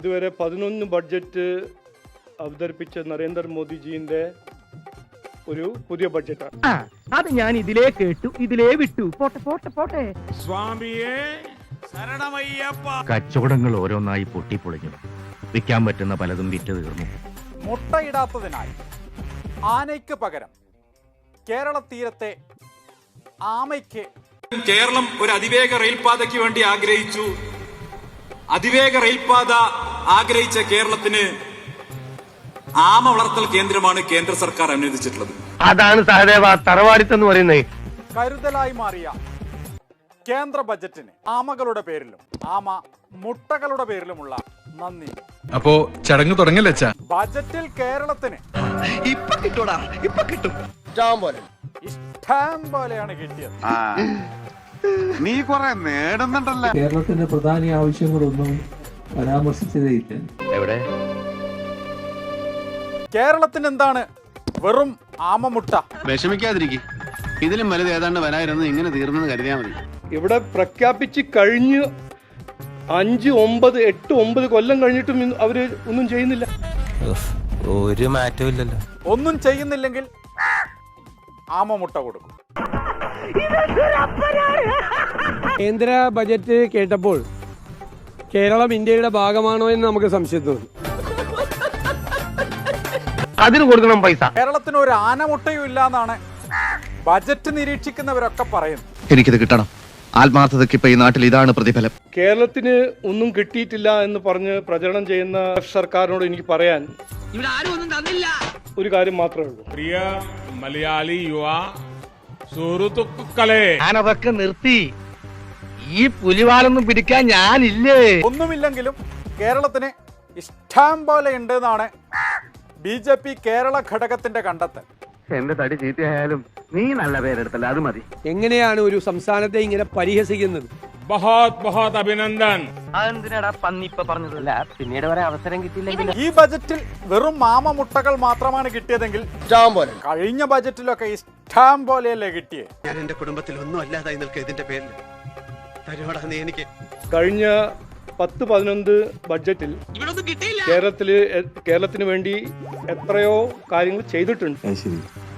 ഇതുവരെ 11 ബഡ്ജറ്റ് അവതരിപ്പിച്ച നരേന്ദ്രമോദിജിന്റെ ഒരു പുതിയ ബഡ്ജറ്റാണ്. അത് ഞാൻ ഇതിലേ കേട്ടു, ഇതിലേ വിട്ടു. പോട്ടെ പോട്ടെ പോട്ടെ. സ്വാമിയേ ശരണമയ്യപ്പ. കച്ചവടങ്ങൾ ഓരോന്നായി പൊട്ടിപ്പൊളിഞ്ഞു. വിൽക്കാൻ പറ്റുന്ന പലതും വിറ്റ് തീർന്നു. മുട്ടയിടാത്തതിനായി ആനയ്ക്ക് പകരം കേരള തീരത്തെ ആമയ്ക്ക്. കേരളം ഒരു അതിവേഗ റെയിൽപാതയ്ക്ക് വേണ്ടി ആഗ്രഹിച്ചു. അതിവേഗ റെയിൽപാത ആഗ്രഹിച്ച കേരളത്തിന് ആമ വളർത്തൽ കേന്ദ്രമാണ് കേന്ദ്ര സർക്കാർ അനുവദിച്ചിട്ടുള്ളത്. അതാണ് സഹദേവ തറവാടിത്തെന്ന് പറയുന്നത്. കരുതലായി മാറിയ കേന്ദ്ര ബജറ്റിന് ആമകളുടെ പേരിലും ആമ മുട്ടകളുടെ പേരിലുമുള്ള നന്ദി. അപ്പോ ചടങ്ങ് തുടങ്ങല്ലേ? ബജറ്റിൽ കേരളത്തിന് ഇപ്പൊ കിട്ടൂടാ, ഇപ്പൊ കിട്ടും. ഇഷ്ടം പോലെയാണ് കിട്ടിയത്. നീ കുറെ നേടുന്നുണ്ടല്ലോ. കേരളത്തിന്റെ പ്രധാന ആവശ്യങ്ങളൊന്നും പരാമർശിച്ചതേയില്ല. എവിടെ കേരളത്തിന് എന്താണ് വെറും ആമമുട്ട? വിഷമിക്കാതിരിക്കും. ഇതിലും വലുത് ഏതാണ്ട് വരായിരുന്നു. ഇങ്ങനെ തീർന്നെന്ന് കരുതിയാൽ മതി. ഇവിടെ പ്രഖ്യാപിച്ച് കഴിഞ്ഞ് 5, 9, 8, 9 കൊല്ലം കഴിഞ്ഞിട്ടും അവര് ഒന്നും ചെയ്യുന്നില്ല. ഒരു മാറ്റവും ഇല്ലല്ലോ. ഒന്നും ചെയ്യുന്നില്ലെങ്കിൽ ആമമുട്ട കൊടുക്കും. കേന്ദ്ര ബജറ്റ് കേട്ടപ്പോൾ കേരളം ഇന്ത്യയുടെ ഭാഗമാണോ എന്ന് നമുക്ക് സംശയം തോന്നി. അതിന് കൊടുക്കണം പൈസ. കേരളത്തിന് ഒരു ആനമുട്ടയും ഇല്ല എന്നാണ് ബജറ്റ് നിരീക്ഷിക്കുന്നവരൊക്കെ പറയുന്നത്. എനിക്കിത് കിട്ടണം. ആത്മാർത്ഥതയ്ക്ക് ഇപ്പൊ ഈ നാട്ടിൽ ഇതാണ് പ്രതിഫലം. കേരളത്തിന് ഒന്നും കിട്ടിയിട്ടില്ല എന്ന് പറഞ്ഞ് പ്രചരണം ചെയ്യുന്ന സർക്കാരിനോട് എനിക്ക് പറയാൻ ഒരു കാര്യം മാത്രമേ ഉള്ളൂ. പ്രിയ മലയാളി യുവ സുഹൃത്തുക്കളെ, ഞാനതൊക്കെ നിർത്തി. ഈ പുലിവാലൊന്നും പിടിക്കാൻ ഞാനില്ലേ. ഒന്നുമില്ലെങ്കിലും കേരളത്തിന് ഇഷ്ടം പോലെ ഉണ്ട് എന്നാണ് BJP കേരള ഘടകത്തിന്റെ കണ്ടെത്തൽ. എന്റെ തടി ചീത്തയായാലും നീ നല്ല പേരെടുത്തല്ല, അത് മതി. എങ്ങനെയാണ് ഒരു സംസ്ഥാനത്തെ ഇങ്ങനെ പരിഹസിക്കുന്നത്? ബഹോത് ബഹോത് അഭിനന്ദൻ. അതെന്തിനാടാ പന്നി ഇപ്പൊ പറഞ്ഞതല്ല, പിന്നീട് വരെ അവസരം കിട്ടിയില്ലെങ്കിൽ. ഈ ബജറ്റിൽ വെറും മാമമുട്ടകൾ മാത്രമാണ് കിട്ടിയതെങ്കിൽ കഴിഞ്ഞ ബജറ്റിലൊക്കെ ഇഷ്ടം പോലെയല്ലേ കിട്ടിയേ. ഞാൻ എന്റെ കുടുംബത്തിൽ ഒന്നും അല്ലാതായി നിൽക്കുക ഇതിന്റെ പേരിൽ. തരുവാടാ നീ എനിക്ക്. കഴിഞ്ഞ 10-11 ബഡ്ജറ്റിൽ കേരളത്തിന് വേണ്ടി എത്രയോ കാര്യങ്ങൾ ചെയ്തിട്ടുണ്ട്.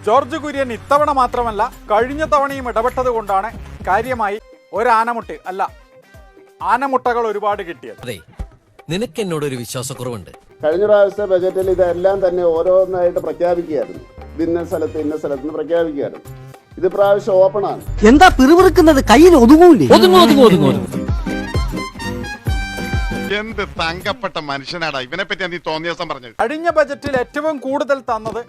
ജോർജ് കുര്യൻ ഇത്തവണ മാത്രമല്ല കഴിഞ്ഞ തവണയും ഇടപെട്ടത് കൊണ്ടാണ് കാര്യമായി ഒരാനമുട്ട് അല്ല ആനമുട്ടകൾ ഒരുപാട് കിട്ടിയത്. അതെ, നിനക്ക് എന്നോട് ഒരു വിശ്വാസക്കുറവുണ്ട്. കഴിഞ്ഞ പ്രാവശ്യത്തെ ബജറ്റിൽ ഇതെല്ലാം തന്നെ ഓരോന്നായിട്ട് പ്രഖ്യാപിക്കുകയായിരുന്നു. ഇന്ന സ്ഥലത്ത് പ്രഖ്യാപിക്കുകയായിരുന്നു. ഇത് പ്രാവശ്യം ഓപ്പൺ ആണ്. എന്താ പിറുപിറുക്കുന്നത്? കയ്യിൽ ഒതുങ്ങൂലേ? എന്ത് തങ്കപ്പെട്ട മനുഷ്യനാടാ ഇവനെ പറ്റി നീ തോന്നിയ ദിവസം പറഞ്ഞത്. കഴിഞ്ഞ ബജറ്റിൽ ഏറ്റവും കൂടുതൽ തന്നത്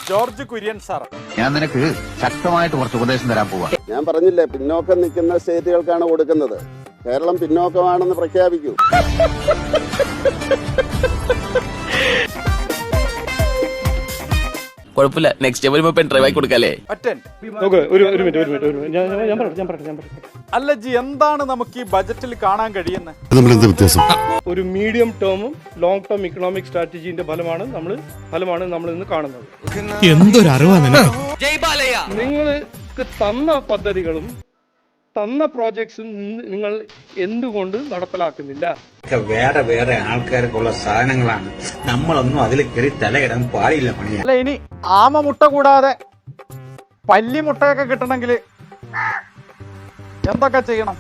ജോർജ് കുര്യൻ സാർ. ഞാൻ നിനക്ക് ശക്തമായിട്ട് കുറച്ച് ഉപദേശം തരാൻ പോവാ. ഞാൻ പറഞ്ഞില്ലേ, പിന്നോക്കം നിൽക്കുന്ന സ്റ്റേറ്റുകൾക്കാണ് കൊടുക്കുന്നത്. കേരളം പിന്നോക്കമാണെന്ന് പ്രഖ്യാപിക്കൂ. കുഴപ്പമില്ല, നെക്സ്റ്റ് ടൈം പെൻ ഡ്രൈവ് ആയി കൊടുക്കാല്ലേ. അല്ല ജി, എന്താണ് നമുക്ക് ഈ ബജറ്റിൽ കാണാൻ കഴിയുന്നത്? ഒരു മീഡിയം ടേമും ലോങ് ടേം ഇക്കണോമിക് സ്ട്രാറ്റജിന്റെ ഫലമാണ് നമ്മൾ ഇന്ന് കാണുന്നത്. എന്തൊരു അറിവാണ്. നിങ്ങൾക്ക് തന്ന പദ്ധതികളും തന്ന പ്രോജക്ട്സും നിങ്ങൾ എന്തുകൊണ്ട് നടപ്പിലാക്കുന്നില്ല? വേറെ വേറെ ആൾക്കാർക്കുള്ള സാധനങ്ങളാണ്. നമ്മളൊന്നും അതിൽ കയറി തലയിടാൻ പാടില്ല. പണിയാ. അല്ല, ഇനി ആമമുട്ട കൂടാതെ പല്ലിമുട്ടയൊക്കെ കിട്ടണമെങ്കിൽ എന്തൊക്കെ ചെയ്യണം?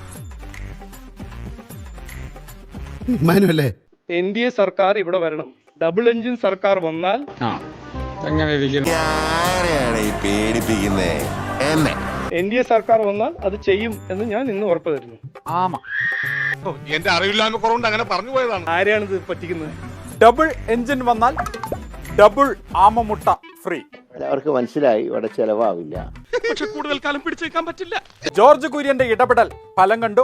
NDA സർക്കാർ ഇവിടെ വരണം. ഡബിൾ എഞ്ചിൻ സർക്കാർ വന്നാൽ NDA സർക്കാർ വന്നാൽ അത് ചെയ്യും എന്ന് ഞാൻ ഇന്ന് ഉറപ്പ് തരുന്നു. ആമ എന്റെ അറിവില്ലായ്മ കുറവുണ്ട് അങ്ങനെ പറഞ്ഞു പോയതാണ്. ആരെയാണിത് പറ്റിക്കുന്നത്? ഡബിൾ എഞ്ചിൻ വന്നാൽ ഡബിൾ ആമമുട്ട ഫ്രീ. അവർക്ക് മനസ്സിലായി ഇവിടെ ചെലവാവില്ല. പക്ഷെ കൂടുതൽ കാലം പിടിച്ചേക്കാൻ പറ്റില്ല. ജോർജ് കുര്യന്റെ ഇടപെടൽ ഫലം കണ്ടു.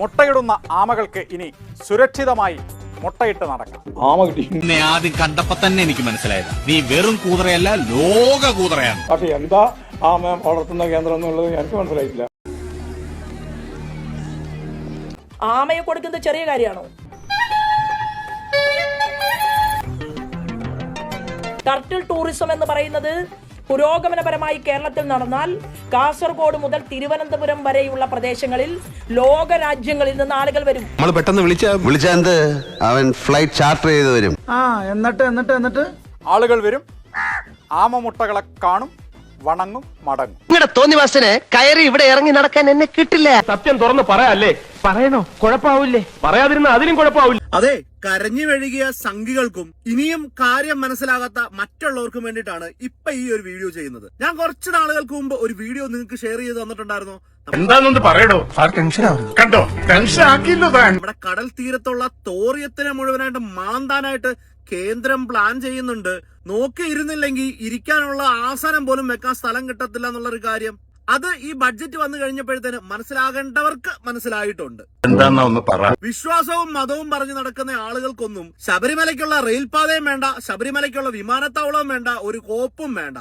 മുട്ടയിടുന്ന ആമകൾക്ക് ഇനി സുരക്ഷിതമായി മുട്ടയിട്ട് നടക്കാം. എന്നെ ആദ്യം കണ്ടപ്പോ തന്നെ എനിക്ക് മനസ്സിലായത് നീ വെറും കൂതറയല്ല, ലോക കൂതറയാണ്. പക്ഷെ എന്താ ആമ വളർത്തുന്ന കേന്ദ്രം എന്നുള്ളത് എനിക്ക് മനസ്സിലായിട്ടില്ല. ആമയെ കൊടുക്കുന്നത് ചെറിയ കാര്യമാണോ? ടർട്ടിൽ ടൂറിസം എന്ന് പറയുന്നത് പുരോഗമനപരമായി കേരളത്തിൽ നടന്നാൽ കാസർഗോഡ് മുതൽ തിരുവനന്തപുരം വരെയുള്ള പ്രദേശങ്ങളിൽ ലോക രാജ്യങ്ങളിൽ നിന്ന് ആളുകൾ വരും. നമ്മൾ പെട്ടെന്ന് വിളിച്ചാ അവൻ ഫ്ലൈറ്റ് ചാർട്ടർ ചെയ്ത് വരും. എന്നിട്ട് ആളുകൾ വരും, ആമമുട്ടകളെ കാണും, വണങ്ങും, മടങ്ങും. നിങ്ങളുടെ തോന്നിവാസന് കയറി ഇവിടെ ഇറങ്ങി നടക്കാൻ എന്നെ കിട്ടില്ല. സത്യം തുറന്ന് പറയാല്ലേ? പറയണോ? കുഴപ്പാവില്ലേ? പറയാതിരുന്ന അതിലും കുഴപ്പാവില്ല. അതെ, കരഞ്ഞു വഴുകിയ സംഘികൾക്കും ഇനിയും കാര്യം മനസ്സിലാകാത്ത മറ്റുള്ളവർക്കും വേണ്ടിയിട്ടാണ് ഇപ്പൊ ഈ ഒരു വീഡിയോ ചെയ്യുന്നത്. ഞാൻ കുറച്ച് നാളുകൾക്ക് മുമ്പ് ഒരു വീഡിയോ നിങ്ങൾക്ക് ഷെയർ ചെയ്ത് തന്നിട്ടുണ്ടായിരുന്നു. എന്താണെന്ന് പറയടോ. കണ്ടോ, ടെൻഷൻ ആക്കില്ലോ താൻ. നമ്മുടെ കടൽ തീരത്തുള്ള തോറിയത്തിനെ മുഴുവനായിട്ട് മാന്താനായിട്ട് കേന്ദ്രം പ്ലാൻ ചെയ്യുന്നുണ്ട്. നോക്കിയിരുന്നില്ലെങ്കിൽ ഇരിക്കാനുള്ള ആസനം പോലും വെക്കാൻ സ്ഥലം കിട്ടത്തില്ല എന്നുള്ളൊരു കാര്യം. അത് ഈ ബഡ്ജറ്റ് വന്നു കഴിഞ്ഞപ്പോഴത്തേന് മനസ്സിലാകേണ്ടവർക്ക് മനസ്സിലായിട്ടുണ്ട്. എന്താണെന്ന് ഒന്ന് പറ. വിശ്വാസവും മതവും പറഞ്ഞു നടക്കുന്ന ആളുകൾക്കൊന്നും ശബരിമലയ്ക്കുള്ള റെയിൽപാതയും വേണ്ട, ശബരിമലയ്ക്കുള്ള വിമാനത്താവളവും വേണ്ട, ഒരു കോപ്പും വേണ്ട.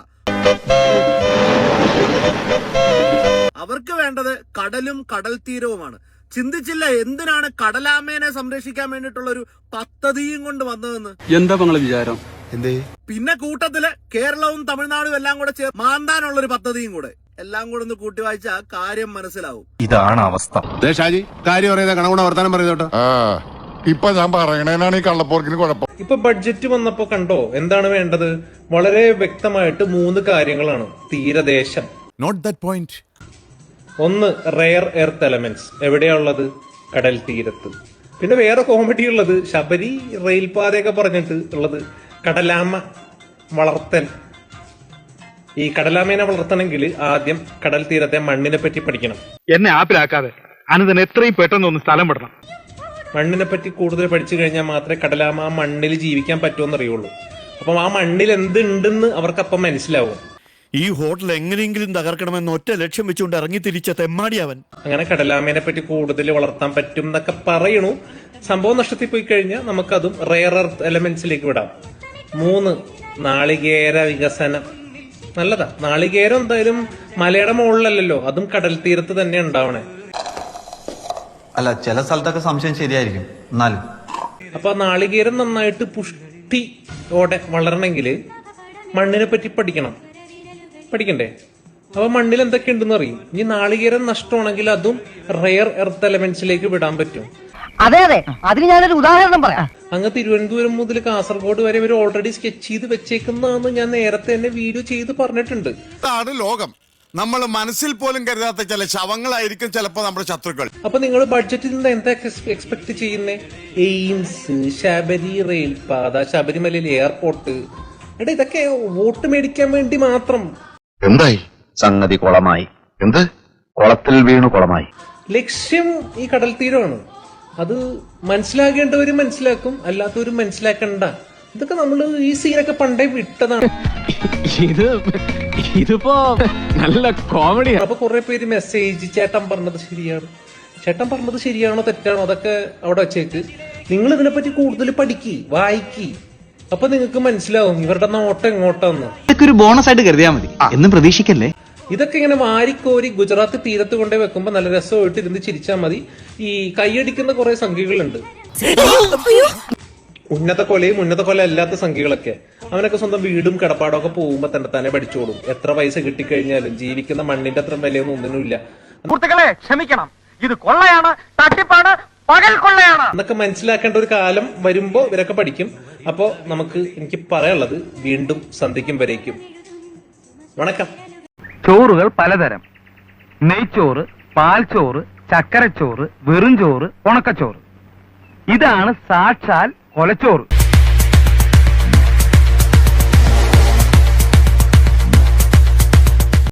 അവർക്ക് വേണ്ടത് കടലും കടൽ തീരവുമാണ്. ചിന്തിച്ചില്ല എന്തിനാണ് കടലാമേനെ സംരക്ഷിക്കാൻ വേണ്ടിയിട്ടുള്ള ഒരു പദ്ധതിയും കൊണ്ട് വന്നതെന്ന്. എന്താ നിങ്ങളെ വിചാരം? പിന്നെ കൂട്ടത്തില് കേരളവും തമിഴ്നാടും എല്ലാം കൂടെ ചേർന്ന് മാന്താനുള്ള ഒരു പദ്ധതിയും കൂടെ. എല്ലാം കൂടെ ഒന്ന് കൂട്ടി വായിച്ചാൽ കാര്യം മനസ്സിലാവും. ഇതാണ് അവസ്ഥ. ഷാജി കാര്യം പറയുന്നത് കണകുണ വർത്താനം പറയുന്നോട്ടോ. ഇപ്പൊ ഞാൻ പറയണേനാണ് ഈ കള്ളപ്പോർക്കിന് കുഴപ്പം. ഇപ്പൊ ബഡ്ജറ്റ് വന്നപ്പോ കണ്ടോ എന്താണ് വേണ്ടത്? വളരെ വ്യക്തമായിട്ട് 3 കാര്യങ്ങളാണ്. തീരദേശം, നോട്ട് ദാറ്റ് പോയിന്റ്. ഒന്ന് റെയർ എർത്ത് എലമെന്റ്സ്, എവിടെയാണുള്ളത്? കടൽ തീരത്ത്. പിന്നെ വേറെ കോമഡി ഉള്ളത് ശബരി റെയിൽപാതയൊക്കെ പറഞ്ഞിട്ട് ഉള്ളത് കടലാമ വളർത്തൽ. ഈ കടലാമേനെ വളർത്തണമെങ്കിൽ ആദ്യം കടൽ തീരത്തെ മണ്ണിനെ പറ്റി പഠിക്കണം. എന്നെ ആപ്പിലാക്കാതെ അനന്തൻ എത്രയും പെട്ടെന്ന് ഒന്ന് സ്ഥലം വിടണം. മണ്ണിനെ പറ്റി കൂടുതൽ പഠിച്ചു കഴിഞ്ഞാൽ മാത്രമേ കടലാമ ആ മണ്ണിൽ ജീവിക്കാൻ പറ്റുമെന്ന് അറിയുള്ളൂ. അപ്പം ആ മണ്ണിൽ എന്തുണ്ടെന്ന് അവർക്കപ്പം മനസ്സിലാവും. ഈ ഹോട്ടൽ എങ്ങനെയെങ്കിലും തകർക്കണമെന്ന് ഒറ്റ ലക്ഷ്യം വെച്ചുകൊണ്ട് ഇറങ്ങി തിരിച്ച തെമ്മാടിയവൻ. അങ്ങനെ കടലാമേനെ പറ്റി കൂടുതൽ വളർത്താൻ പറ്റും എന്നൊക്കെ പറയണു. സംഭവം നഷ്ടത്തിൽ പോയി കഴിഞ്ഞാൽ നമുക്കതും റെയർ എർത്ത് എലമെന്റ്സിലേക്ക് വിടാം. 3 നാളികേര വികസനം. നല്ലതാ. നാളികേരം എന്തായാലും മലയുടെ മുകളിലല്ലല്ലോ, അതും കടൽ തീരത്ത് തന്നെ ഉണ്ടാവണേ. അല്ല, ചില സ്ഥലത്തൊക്കെ സംശയം ശരിയായിരിക്കും. എന്നാലും അപ്പൊ നാളികേരം നന്നായിട്ട് പുഷ്ടിയോടെ വളരണമെങ്കിൽ മണ്ണിനെ പറ്റി പഠിക്കണ്ടേ? അപ്പൊ മണ്ണിൽ എന്തൊക്കെ ഉണ്ടെന്ന് അറിയും. ഇനി നാളികേരം നഷ്ടമാണെങ്കിൽ അതും റെയർ എർത്ത് എലമെന്റ്സിലേക്ക് വിടാൻ പറ്റും. അതെ അതെ, അതിന് ഞാനൊരു ഉദാഹരണം പറയാം. അങ്ങ് തിരുവനന്തപുരം മുതൽ കാസർഗോഡ് വരെ ഇവർ ഓൾറെഡി സ്കെച്ച് ചെയ്ത് വെച്ചേക്കുന്നതാണെന്ന് ഞാൻ നേരത്തെ തന്നെ വീഡിയോ ചെയ്ത് പറഞ്ഞിട്ടുണ്ട്. ഇതാണ് ലോകം. നമ്മൾ മനസ്സിൽ പോലും കരുതാത്ത ചില ശവങ്ങളായിരിക്കും ചിലപ്പോ നമ്മുടെ ശത്രുക്കൾ. അപ്പൊ നിങ്ങൾ ബഡ്ജറ്റിൽ നിന്ന് എന്താ എക്സ്പെക്ട് ചെയ്യുന്നേ? എയിംസ്, ശബരി റെയിൽപാത, ശബരിമലയിൽ എയർപോർട്ട്. എടാ, ഇതൊക്കെ വോട്ട് മേടിക്കാൻ വേണ്ടി മാത്രം. എന്തായി സംഗതി? കുളമായി. എന്ത് കുളത്തിൽ വീണു കുളമായി. ലക്ഷ്യം ഈ കടൽ തീരമാണ്. അത് മനസ്സിലാക്കേണ്ടവരും മനസ്സിലാക്കും, അല്ലാത്തവരും മനസ്സിലാക്കണ്ട. ഇതൊക്കെ നമ്മൾ ഈ സീനൊക്കെ പണ്ടേ വിട്ടതാണ്. ഇതിപ്പോ നല്ല കോമഡിയാണ്. അപ്പൊ കുറെ പേര് മെസ്സേജ് ചേട്ടൻ പറഞ്ഞത് ശരിയാണോ തെറ്റാണോ അതൊക്കെ അവിടെ വെച്ചേക്ക്. നിങ്ങൾ ഇതിനെപ്പറ്റി കൂടുതൽ പഠിക്കി, വായിക്കി. അപ്പൊ നിങ്ങൾക്ക് മനസ്സിലാവും ഇവരുടെ നോട്ടം എങ്ങോട്ടാന്ന്. ഇതൊക്കെ ഒരു ബോണസ് ആയിട്ട് കരുതിയാൽ മതി എന്നും പ്രതീക്ഷിക്കല്ലേ. ഇതൊക്കെ ഇങ്ങനെ വാരിക്കോരി ഗുജറാത്ത് തീരത്ത് കൊണ്ടേ വെക്കുമ്പോ നല്ല രസമായിട്ട് ഇരുന്ന് ചിരിച്ചാൽ മതി. ഈ കൈയടിക്കുന്ന കുറെ സംഖ്യകളുണ്ട്, ഉന്നത കൊല അല്ലാത്ത സംഖ്യകളൊക്കെ. അവനൊക്കെ സ്വന്തം വീടും കിടപ്പാടും ഒക്കെ പോകുമ്പോ തന്നെ പഠിച്ചോളും. എത്ര പൈസ കിട്ടിക്കഴിഞ്ഞാലും ജീവിക്കുന്ന മണ്ണിന്റെ അത്ര വിലയൊന്നും ഒന്നിനുമില്ല. ക്ഷമിക്കണം, ഇത് കൊള്ളയാണ്, തട്ടിപ്പാണ്, പകൽ കൊള്ളയാണ് എന്നൊക്കെ മനസ്സിലാക്കേണ്ട ഒരു കാലം വരുമ്പോ ഇവരൊക്കെ പഠിക്കും. അപ്പോ എനിക്ക് പറയാനുള്ളത്, വീണ്ടും സന്ധിക്കും വരേക്കും വണക്കം. ചോറുകൾ പലതരം: നെയ്ച്ചോറ്, പാൽച്ചോറ്, ചക്കരച്ചോറ്, വെറും ചോറ്, ഉണക്കച്ചോറ്. ഇതാണ് സാക്ഷാൽ കൊലച്ചോറ്.